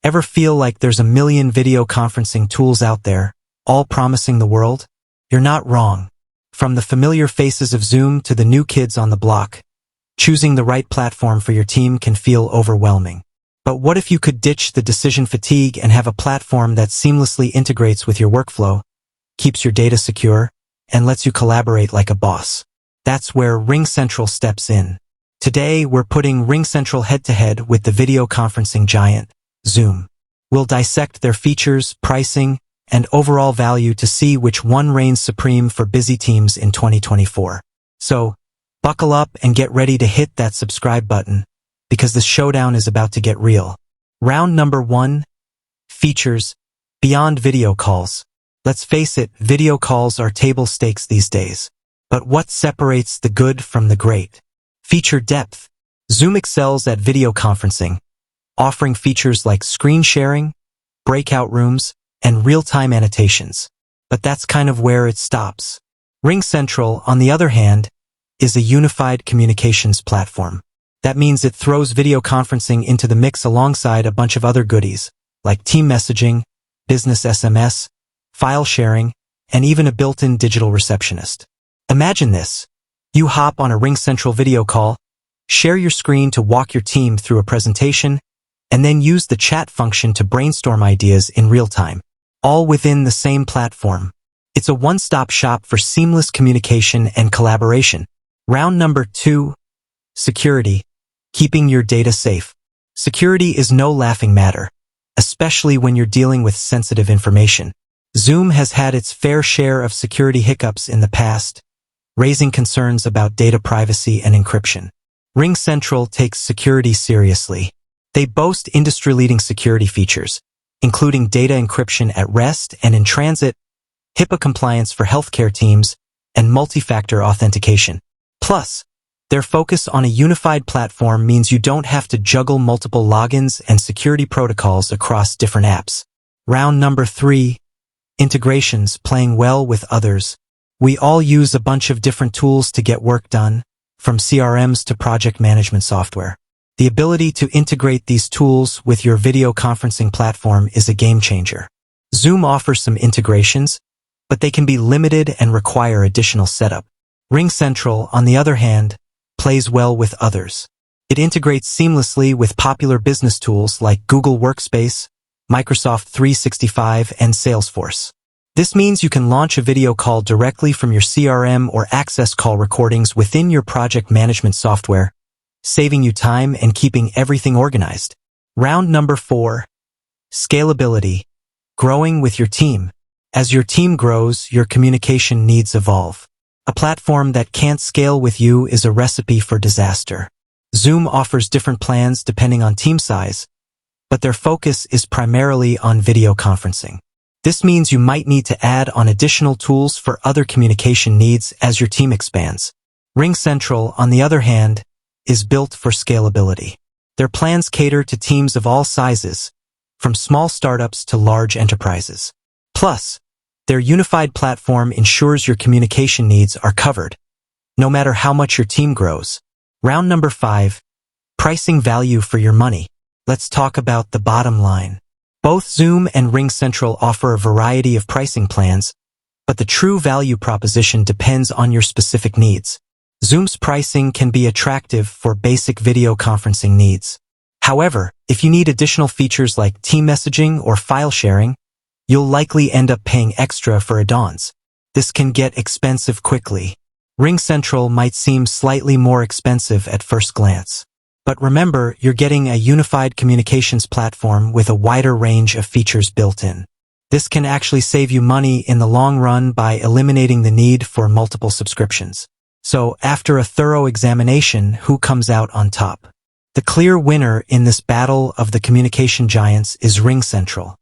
Ever feel like there's a million video conferencing tools out there, all promising the world? You're not wrong. From the familiar faces of Zoom to the new kids on the block, choosing the right platform for your team can feel overwhelming. But what if you could ditch the decision fatigue and have a platform that seamlessly integrates with your workflow, keeps your data secure, and lets you collaborate like a boss? That's where RingCentral steps in. Today, we're putting RingCentral head-to-head with the video conferencing giant, Zoom. We'll dissect their features, pricing, and overall value to see which one reigns supreme for busy teams in 2024. So, buckle up and get ready to hit that subscribe button, because the showdown is about to get real. Round number 1, features, beyond video calls. Let's face it, video calls are table stakes these days. But what separates the good from the great? Feature depth. Zoom excels at video conferencing, offering features like screen sharing, breakout rooms, and real-time annotations. But that's kind of where it stops. RingCentral, on the other hand, is a unified communications platform. That means it throws video conferencing into the mix alongside a bunch of other goodies, like team messaging, business SMS, file sharing, and even a built-in digital receptionist. Imagine this. You hop on a RingCentral video call, share your screen to walk your team through a presentation, and then use the chat function to brainstorm ideas in real time, all within the same platform. It's a one-stop shop for seamless communication and collaboration. Round number 2, security, keeping your data safe. Security is no laughing matter, especially when you're dealing with sensitive information. Zoom has had its fair share of security hiccups in the past, raising concerns about data privacy and encryption. RingCentral takes security seriously. They boast industry-leading security features, including data encryption at rest and in transit, HIPAA compliance for healthcare teams, and multi-factor authentication. Plus, their focus on a unified platform means you don't have to juggle multiple logins and security protocols across different apps. Round number 3, integrations, playing well with others. We all use a bunch of different tools to get work done, from CRMs to project management software. The ability to integrate these tools with your video conferencing platform is a game changer. Zoom offers some integrations, but they can be limited and require additional setup. RingCentral, on the other hand, plays well with others. It integrates seamlessly with popular business tools like Google Workspace, Microsoft 365, and Salesforce. This means you can launch a video call directly from your CRM or access call recordings within your project management software, saving you time and keeping everything organized. Round number 4, scalability, growing with your team. As your team grows, your communication needs evolve. A platform that can't scale with you is a recipe for disaster. Zoom offers different plans depending on team size, but their focus is primarily on video conferencing. This means you might need to add on additional tools for other communication needs as your team expands. RingCentral, on the other hand, is built for scalability. Their plans cater to teams of all sizes, from small startups to large enterprises. Plus, their unified platform ensures your communication needs are covered, no matter how much your team grows. Round number 5, pricing value for your money. Let's talk about the bottom line. Both Zoom and RingCentral offer a variety of pricing plans, but the true value proposition depends on your specific needs. Zoom's pricing can be attractive for basic video conferencing needs. However, if you need additional features like team messaging or file sharing, you'll likely end up paying extra for add-ons. This can get expensive quickly. RingCentral might seem slightly more expensive at first glance. But remember, you're getting a unified communications platform with a wider range of features built in. This can actually save you money in the long run by eliminating the need for multiple subscriptions. So, after a thorough examination, who comes out on top? The clear winner in this battle of the communication giants is RingCentral.